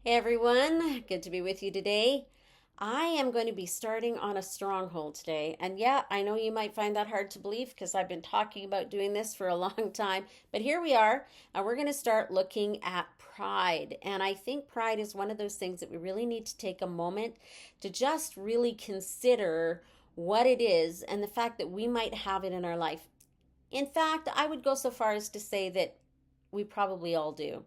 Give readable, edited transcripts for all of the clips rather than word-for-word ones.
Hey everyone, good to be with you today. I am going to be starting on a stronghold today. And yeah, I know you might find that hard to believe because I've been talking about doing this for a long time. But here we are, and we're going to start looking at pride. And I think pride is one of those things that we really need to take a moment to just really consider what it is and the fact that we might have it in our life. In fact, I would go so far as to say that we probably all do.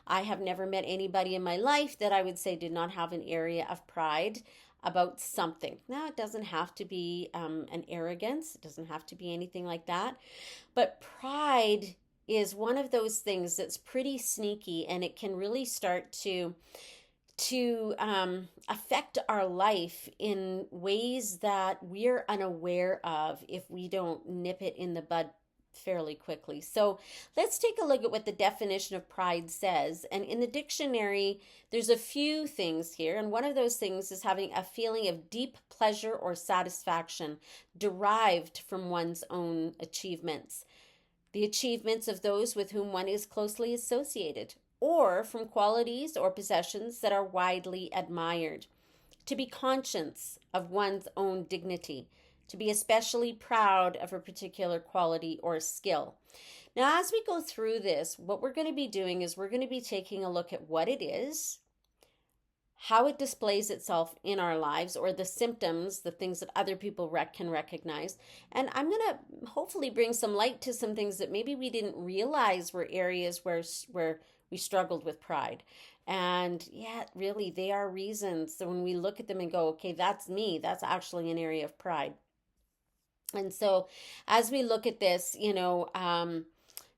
I have never met anybody in my life that I would say did not have an area of pride about something. Now, it doesn't have to be an arrogance, it doesn't have to be anything like that. But pride is one of those things that's pretty sneaky, and it can really start to affect our life in ways that we're unaware of if we don't nip it in the bud fairly quickly. So let's take a look at what the definition of pride says. And in the dictionary, there's a few things here. And one of those things is having a feeling of deep pleasure or satisfaction derived from one's own achievements, the achievements of those with whom one is closely associated, or from qualities or possessions that are widely admired. To be conscious of one's own dignity, to be especially proud of a particular quality or skill. Now, as we go through this, what we're going to be doing is we're going to be taking a look at what it is, how it displays itself in our lives, or the symptoms, the things that other people can recognize. And I'm going to hopefully bring some light to some things that maybe we didn't realize were areas where we struggled with pride. And yeah, really, they are reasons. So when we look at them and go, okay, that's me, that's actually an area of pride. And so as we look at this, we're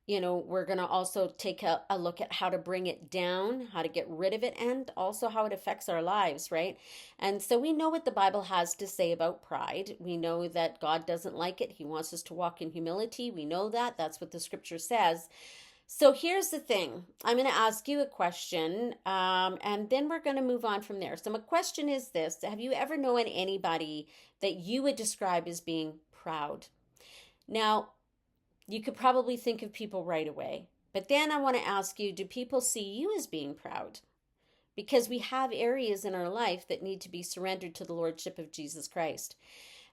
going to also take a look at how to bring it down, how to get rid of it, and also how it affects our lives, right? And so we know what the Bible has to say about pride. We know that God doesn't like it. He wants us to walk in humility. We know that. That's what the scripture says. So here's the thing. I'm going to ask you a question, and then we're going to move on from there. So my question is this. Have you ever known anybody that you would describe as being proud? Now, you could probably think of people right away. But then I want to ask you, do people see you as being proud? Because we have areas in our life that need to be surrendered to the Lordship of Jesus Christ.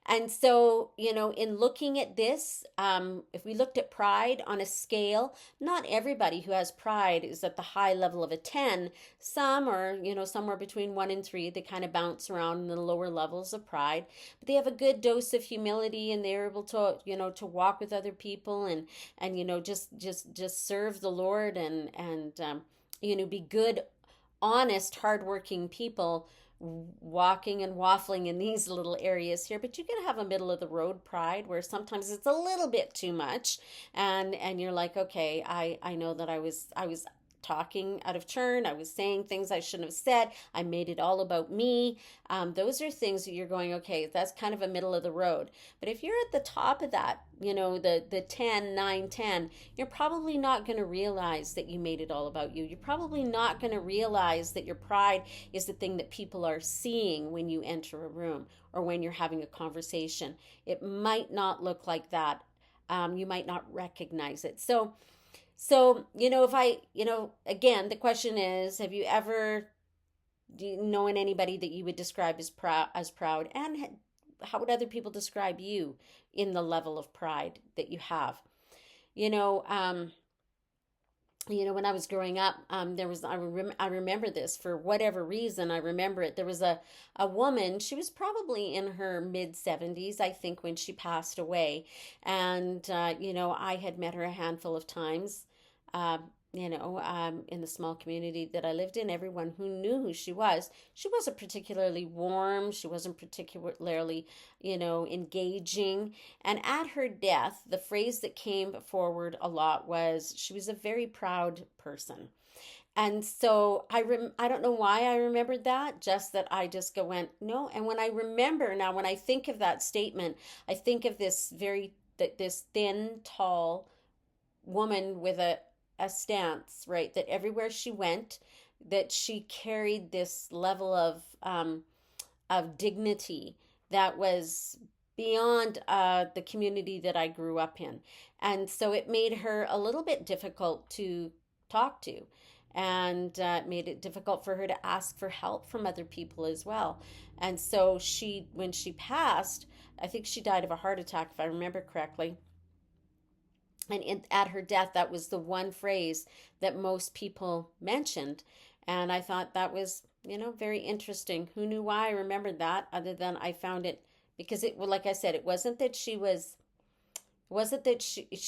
And so, in looking at this, if we looked at pride on a scale, not everybody who has pride is at the high level of a 10. Some are, somewhere between 1 and 3. They kind of bounce around in the lower levels of pride. But they have a good dose of humility, and they're able to, to walk with other people and just serve the Lord and be good, honest, hardworking people walking and waffling in these little areas here. But you can have a middle of the road pride where sometimes it's a little bit too much, and you're like, okay, I know that I was talking out of turn. I was saying things I shouldn't have said. I made it all about me. Those are things that you're going, okay, that's kind of a middle of the road. But if you're at the top of that, the 10, 9, 10, you're probably not going to realize that you made it all about you. You're probably not going to realize that your pride is the thing that people are seeing when you enter a room or when you're having a conversation. It might not look like that. You might not recognize it. So, if again, the question is, have you ever known anybody that you would describe as proud? And how would other people describe you in the level of pride that you have? You know, um, when I was growing up, there was I remember this for whatever reason. I remember it. There was a woman. She was probably in her mid 70s, I think, when she passed away, and I had met her a handful of times. Uh, in the small community that I lived in, everyone who knew who she wasn't particularly warm. She wasn't particularly, engaging. And at her death, the phrase that came forward a lot was she was a very proud person. And so I don't know why I remembered that, just that I just went, no. And when I remember now, when I think of that statement, I think of this thin, tall woman with a stance, right? That everywhere she went, that she carried this level of dignity that was beyond the community that I grew up in. And so it made her a little bit difficult to talk to. and made it difficult for her to ask for help from other people as well. And so when she passed, I think she died of a heart attack, if I remember correctly. And at her death, that was the one phrase that most people mentioned. And I thought that was, very interesting. Who knew why I remembered that, other than I found it because it, well, like I said, it wasn't that she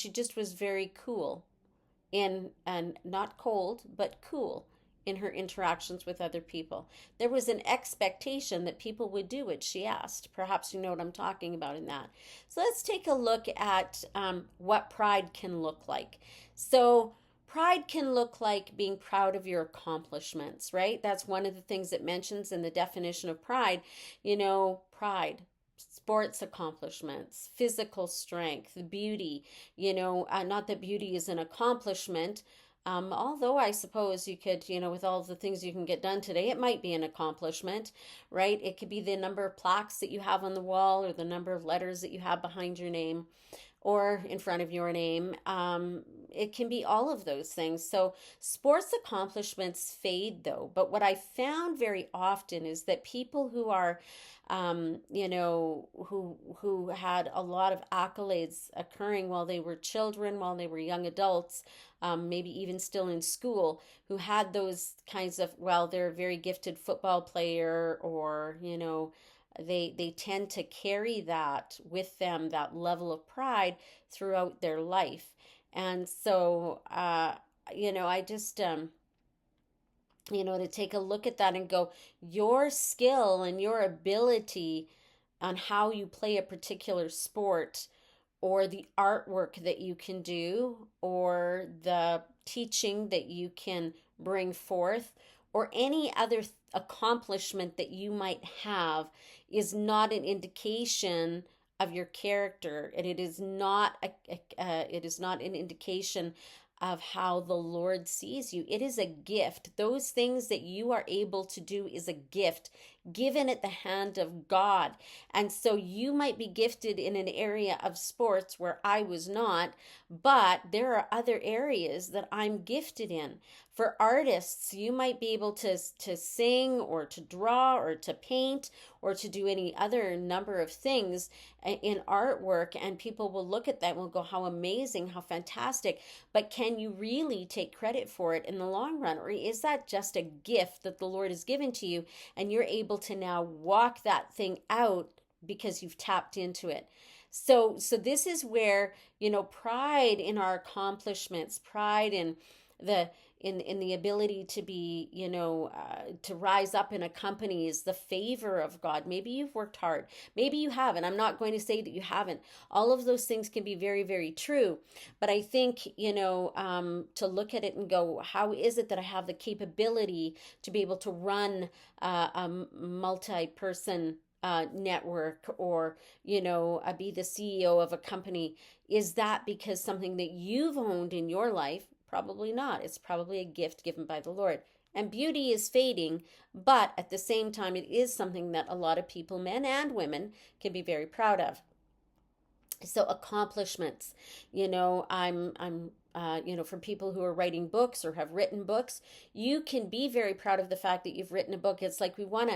just was very cool in, and not cold, but cool in her interactions with other people. There was an expectation that people would do what she asked. Perhaps you know what I'm talking about in that. So let's take a look at what pride can look like. So, pride can look like being proud of your accomplishments, right? That's one of the things it mentions in the definition of pride. Pride, sports accomplishments, physical strength, beauty. Not that beauty is an accomplishment, although I suppose you could, with all the things you can get done today, it might be an accomplishment, right? It could be the number of plaques that you have on the wall, or the number of letters that you have behind your name or in front of your name. It can be all of those things. So sports accomplishments fade though. But what I found very often is that people who are, who had a lot of accolades occurring while they were children, while they were young adults, maybe even still in school, who had those kinds of, well, they're a very gifted football player, or, they tend to carry that with them, that level of pride throughout their life. And so, I just, to take a look at that and go, your skill and your ability on how you play a particular sport, or the artwork that you can do, or the teaching that you can bring forth, or any other accomplishment that you might have, is not an indication of your character, and it is not it is not an indication of how the Lord sees you. It is a gift. Those things that you are able to do is a gift given at the hand of God. And so you might be gifted in an area of sports where I was not, but there are other areas that I'm gifted in. For artists, you might be able to sing, or to draw, or to paint, or to do any other number of things in artwork, and people will look at that and will go, how amazing, how fantastic. But can you really take credit for it in the long run? Or is that just a gift that the Lord has given to you, and you're able to now walk that thing out because you've tapped into it? So this is where, pride in our accomplishments, pride in the ability to be, to rise up in a company, is the favor of God. Maybe you've worked hard. Maybe you haven't. I'm not going to say that you haven't. All of those things can be very, very true. But I think, to look at it and go, how is it that I have the capability to be able to run a multi-person network, or, be the CEO of a company? Is that because something that you've owned in your life? Probably not. It's probably a gift given by the Lord. And beauty is fading, but at the same time, it is something that a lot of people, men and women, can be very proud of. So accomplishments, for people who are writing books or have written books, you can be very proud of the fact that you've written a book. It's like one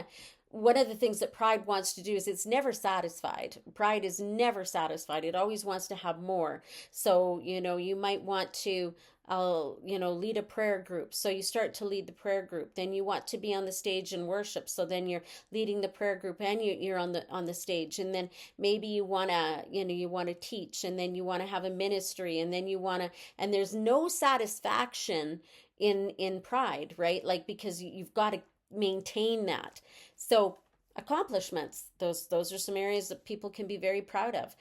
of the things that pride wants to do is it's never satisfied. Pride is never satisfied. It always wants to have more. So, you might want to, lead a prayer group. So you start to lead the prayer group. Then you want to be on the stage and worship. So then you're leading the prayer group, and you're on the stage. And then maybe you want to teach, and then you want to have a ministry, and then and there's no satisfaction in pride, right? Like, because you've got to maintain that. So accomplishments, those are some areas that people can be very proud of.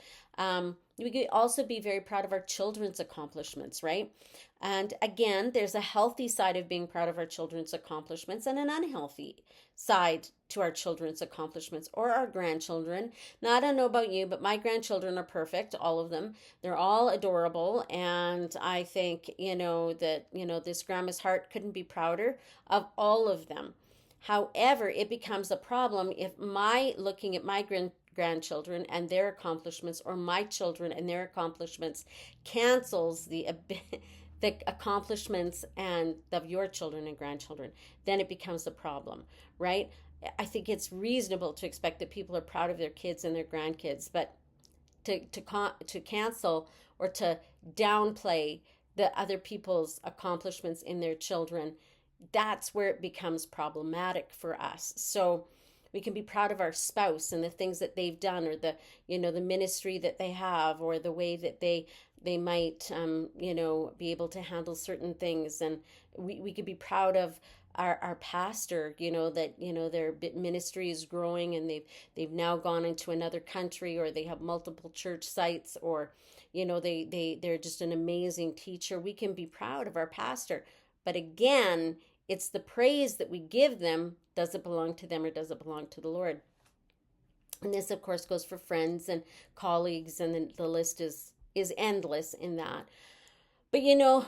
We could also be very proud of our children's accomplishments, right? And again, there's a healthy side of being proud of our children's accomplishments, and an unhealthy side to our children's accomplishments, or our grandchildren. Now, I don't know about you, but my grandchildren are perfect, all of them. They're all adorable, and I think, that, this grandma's heart couldn't be prouder of all of them. However, it becomes a problem if looking at my grandchildren and their accomplishments, or my children and their accomplishments, cancels the accomplishments and of your children and grandchildren, then it becomes a problem, right? I think it's reasonable to expect that people are proud of their kids and their grandkids, but to cancel or to downplay the other people's accomplishments in their children, that's where it becomes problematic for us. So we can be proud of our spouse and the things that they've done, or the, the ministry that they have, or the way that they might be able to handle certain things. And we could be proud of our pastor, that their ministry is growing, and they've now gone into another country, or they have multiple church sites, or they're just an amazing teacher. We can be proud of our pastor, but again, it's the praise that we give them. Does it belong to them, or does it belong to the Lord? And this, of course, goes for friends and colleagues, and the list is endless in that. But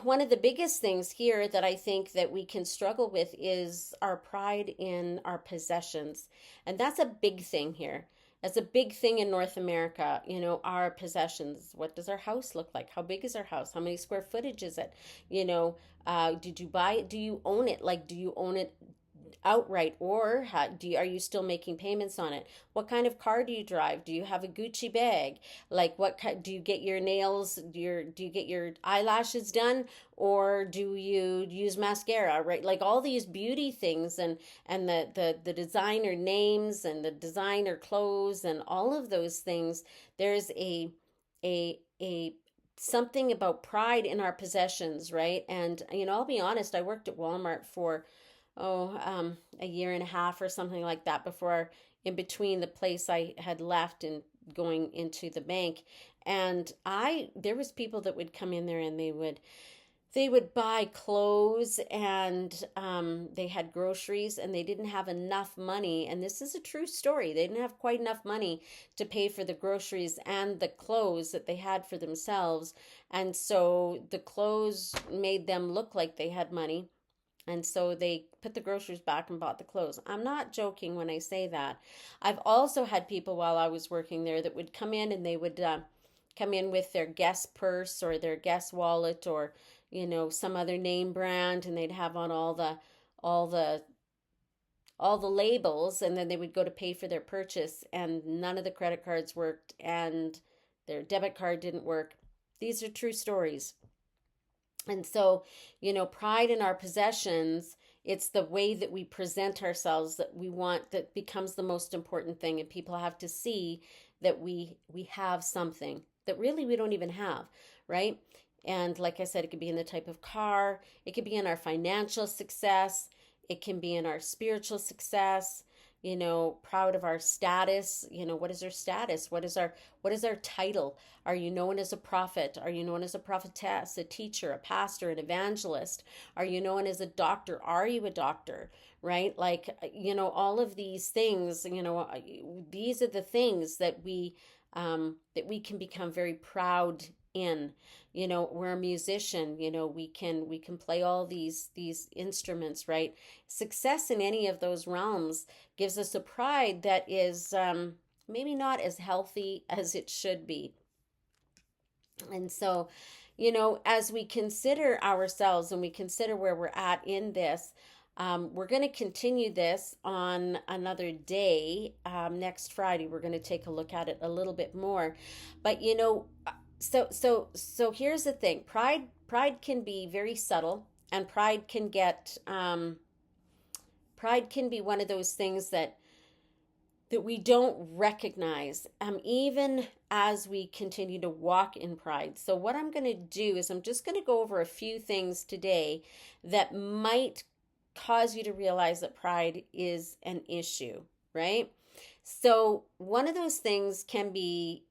one of the biggest things here that I think that we can struggle with is our pride in our possessions. And that's a big thing here. That's a big thing in North America, our possessions. What does our house look like? How big is our house? How many square footage is it? Did you buy it? Do you own it? Like, do you own it outright, or are you still making payments on it? What kind of car do you drive? Do you have a Gucci bag? Like, do you get your nails, do you get your eyelashes done, or do you use mascara, right? Like all these beauty things, and the designer names and the designer clothes and all of those things. There's a something about pride in our possessions, right? And I'll be honest, I worked at Walmart for a year and a half or something like that, before, in between the place I had left and going into the bank. And there was people that would come in there, and they would buy clothes, and they had groceries, and they didn't have enough money. And this is a true story. They didn't have quite enough money to pay for the groceries and the clothes that they had for themselves. And so the clothes made them look like they had money. And so they put the groceries back and bought the clothes. I'm not joking when I say that. I've also had people while I was working there that would come in, and they would come in with their Guess purse or their Guess wallet, or some other name brand, and they'd have on all the labels, and then they would go to pay for their purchase, and none of the credit cards worked, and their debit card didn't work. These are true stories. And so, pride in our possessions, it's the way that we present ourselves that becomes the most important thing. And people have to see that we have something that really we don't even have, right? And like I said, it could be in the type of car, it could be in our financial success, it can be in our spiritual success. Proud of our status. What is our status? What is our title? Are you known as a prophet? Are you known as a prophetess, a teacher, a pastor, an evangelist? Are you known as a doctor? Are you a doctor? Right? Like, all of these things, these are the things that we can become very proud in. We're a musician, we can play all these instruments, right? Success in any of those realms gives us a pride that is maybe not as healthy as it should be. And so, as we consider ourselves and we consider where we're at in this, we're going to continue this on another day. Next Friday, we're going to take a look at it a little bit more. But, so here's the thing. Pride can be very subtle, and pride can be one of those things that we don't recognize, even as we continue to walk in pride. So what I'm going to do is I'm just going to go over a few things today that might cause you to realize that pride is an issue, right? So one of those things can be,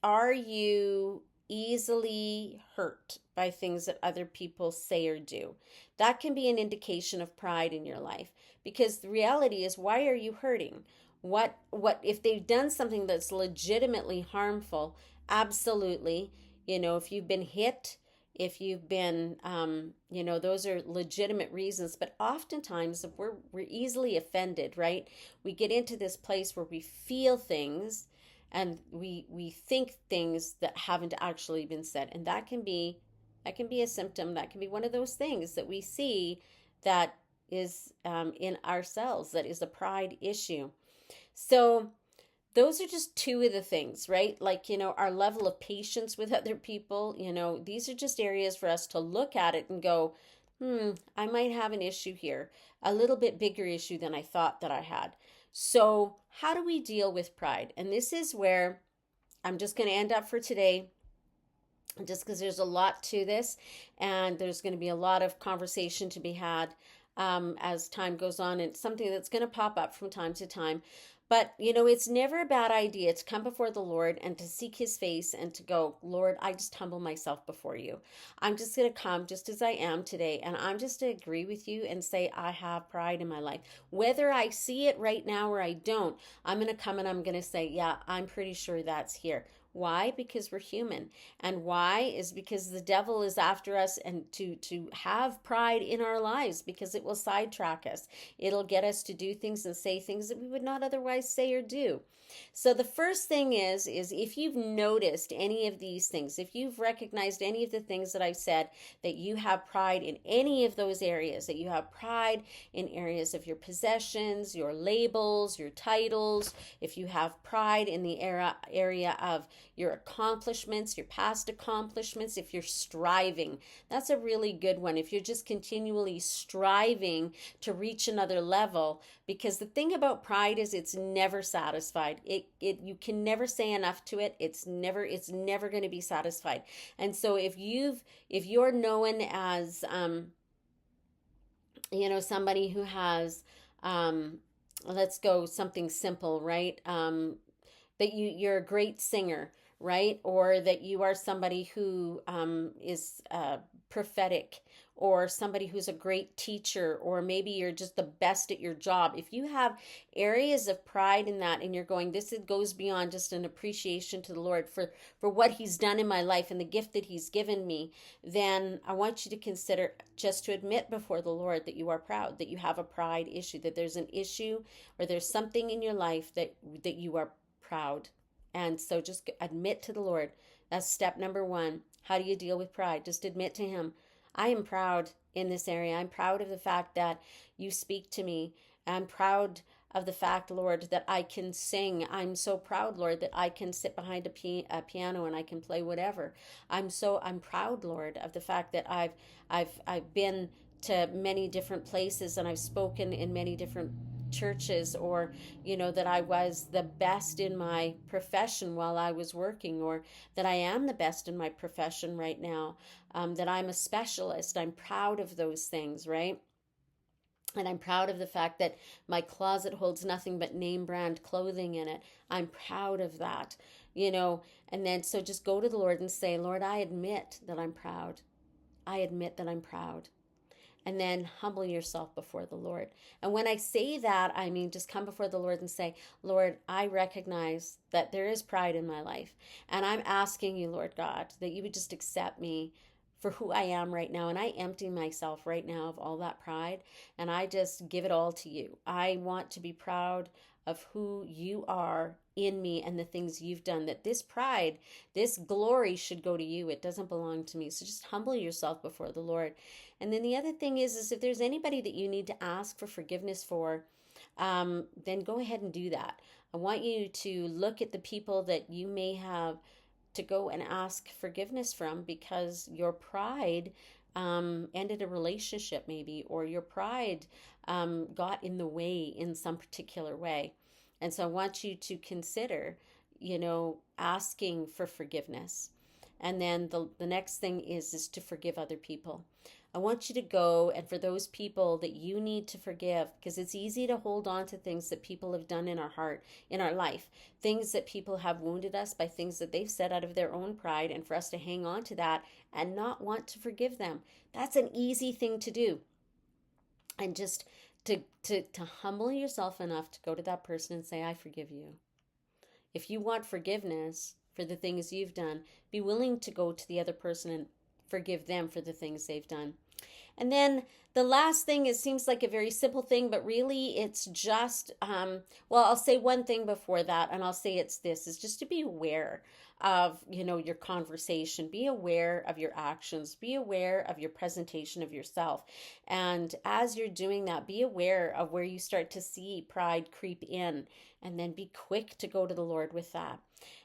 are you easily hurt by things that other people say or do? That can be an indication of pride in your life, because the reality is, why are you hurting? What if they've done something that's legitimately harmful? Absolutely. If you've been hit, if you've been those are legitimate reasons. But oftentimes, if we're easily offended, right? We get into this place where we feel things, and we think things that haven't actually been said, and that can be That can be a symptom. That can be one of those things that we see that is in ourselves, that is a pride issue. So, those are just two of the things, right? Like, our level of patience with other people, these are just areas for us to look at it and go, I might have an issue here, a little bit bigger issue than I thought that I had. So, how do we deal with pride? And this is where I'm just going to end up for today, just because there's a lot to this, and there's going to be a lot of conversation to be had as time goes on. And it's something that's going to pop up from time to time. But, it's never a bad idea to come before the Lord and to seek his face and to go, Lord, I just humble myself before you. I'm just going to come just as I am today. And I'm just to agree with you and say, I have pride in my life. Whether I see it right now or I don't, I'm going to come and I'm going to say, yeah, I'm pretty sure that's here. Why? Because we're human. And why is because the devil is after us, and to have pride in our lives, because it will sidetrack us. It'll get us to do things and say things that we would not otherwise say or do. So the first thing is if you've noticed any of these things, if you've recognized any of the things that I've said, that you have pride in any of those areas, that you have pride in areas of your possessions, your labels, your titles, if you have pride in the area of your accomplishments, your past accomplishments, if you're striving, that's a really good one. If you're just continually striving to reach another level, because the thing about pride is it's never satisfied. It you can never say enough to it. It's never going to be satisfied. And so if you're known as somebody who has let's go something simple, right? That you're a great singer, right? Or that you are somebody who is prophetic, or somebody who's a great teacher, or maybe you're just the best at your job. If you have areas of pride in that, and you're going, this goes beyond just an appreciation to the Lord for what he's done in my life and the gift that he's given me, then I want you to consider just to admit before the Lord that you are proud, that you have a pride issue, that there's an issue or there's something in your life that you are proud. And so just admit to the Lord. That's step number one. How do you deal with pride? Just admit to him, I am proud in this area. I'm proud of the fact that you speak to me. I'm proud of the fact, Lord, that I can sing. I'm so proud, Lord, that I can sit behind a piano and I can play whatever. I'm proud, Lord, of the fact that I've been to many different places and I've spoken in many different churches, or that I was the best in my profession while I was working, or that I am the best in my profession right now, that I'm a specialist. I'm proud of those things, right? And I'm proud of the fact that my closet holds nothing but name brand clothing in it. I'm proud of that, and then so just go to the Lord and say, Lord, I admit that I'm proud. I admit that I'm proud. And then humble yourself before the Lord. And when I say that, I mean just come before the Lord and say, Lord, I recognize that there is pride in my life. And I'm asking you, Lord God, that you would just accept me for who I am right now. And I empty myself right now of all that pride. And I just give it all to you. I want to be proud of who you are in me and the things you've done, that this pride, this glory should go to you. It doesn't belong to me. So just humble yourself before the Lord. And then the other thing is if there's anybody that you need to ask for forgiveness for, then go ahead and do that. I want you to look at the people that you may have to go and ask forgiveness from, because your pride ended a relationship maybe, or your pride got in the way in some particular way. And so I want you to consider, asking for forgiveness. And then the next thing is to forgive other people. I want you to go, and for those people that you need to forgive, because it's easy to hold on to things that people have done in our heart, in our life, things that people have wounded us by things that they've said out of their own pride, and for us to hang on to that and not want to forgive them. That's an easy thing to do. And just to humble yourself enough to go to that person and say, I forgive you. If you want forgiveness for the things you've done, be willing to go to the other person and forgive them for the things they've done. And then the last thing, it seems like a very simple thing, but really it's just, I'll say one thing before that, and I'll say it's this, is just to be aware of, your conversation. Be aware of your actions. Be aware of your presentation of yourself. And as you're doing that, be aware of where you start to see pride creep in, and then be quick to go to the Lord with that.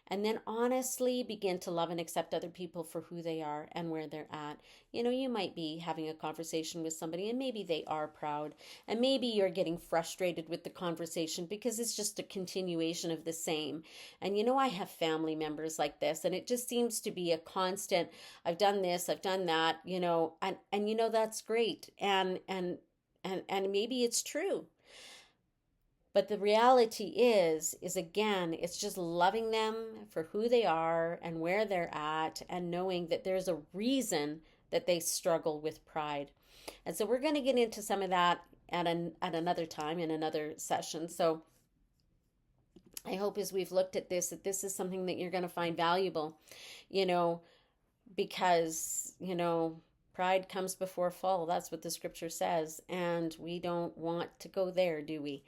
And then honestly begin to love and accept other people for who they are and where they're at. You might be having a conversation with somebody and maybe they are proud, and maybe you're getting frustrated with the conversation because it's just a continuation of the same. And I have family members like this, and it just seems to be a constant, I've done this, I've done that, and that's great. And maybe it's true. But the reality is again, it's just loving them for who they are and where they're at, and knowing that there's a reason that they struggle with pride. And so we're going to get into some of that at another time in another session. So I hope as we've looked at this, that this is something that you're going to find valuable, you know, because, pride comes before fall. That's what the scripture says. And we don't want to go there, do we?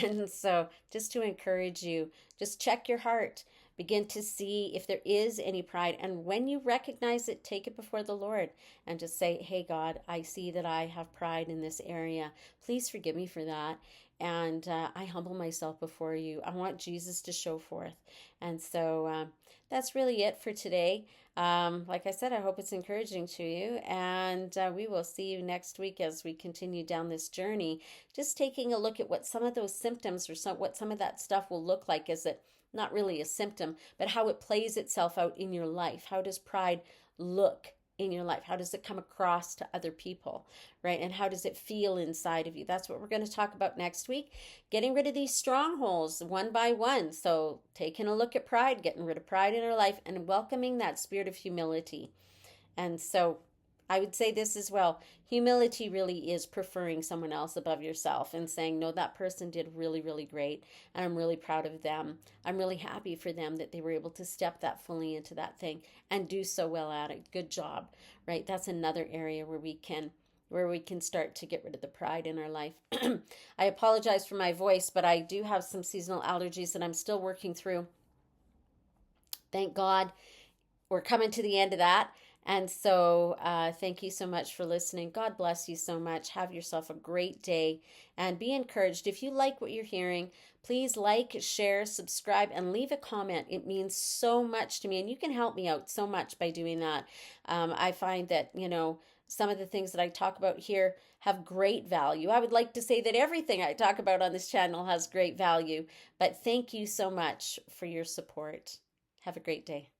And so just to encourage you, just check your heart. Begin to see if there is any pride. And when you recognize it, take it before the Lord and just say, hey, God, I see that I have pride in this area. Please forgive me for that. And I humble myself before you. I want Jesus to show forth. And so that's really it for today. Like I said, I hope it's encouraging to you. And we will see you next week as we continue down this journey. Just taking a look at what some of those symptoms or what some of that stuff will look like. Is it not really a symptom, but how it plays itself out in your life? How does pride look in your life? How does it come across to other people, right? And how does it feel inside of you? That's what we're going to talk about next week. Getting rid of these strongholds one by one. So taking a look at pride, getting rid of pride in our life, and welcoming that spirit of humility. And so I would say this as well. Humility really is preferring someone else above yourself and saying, no, that person did really, really great. And I'm really proud of them. I'm really happy for them that they were able to step that fully into that thing and do so well at it. Good job, right? That's another area where we can start to get rid of the pride in our life. I apologize for my voice, but I do have some seasonal allergies that I'm still working through. Thank God we're coming to the end of that. And so thank you so much for listening. God bless you so much. Have yourself a great day and be encouraged. If you like what you're hearing, please like, share, subscribe, and leave a comment. It means so much to me, and you can help me out so much by doing that. I find that, some of the things that I talk about here have great value. I would like to say that everything I talk about on this channel has great value, but thank you so much for your support. Have a great day.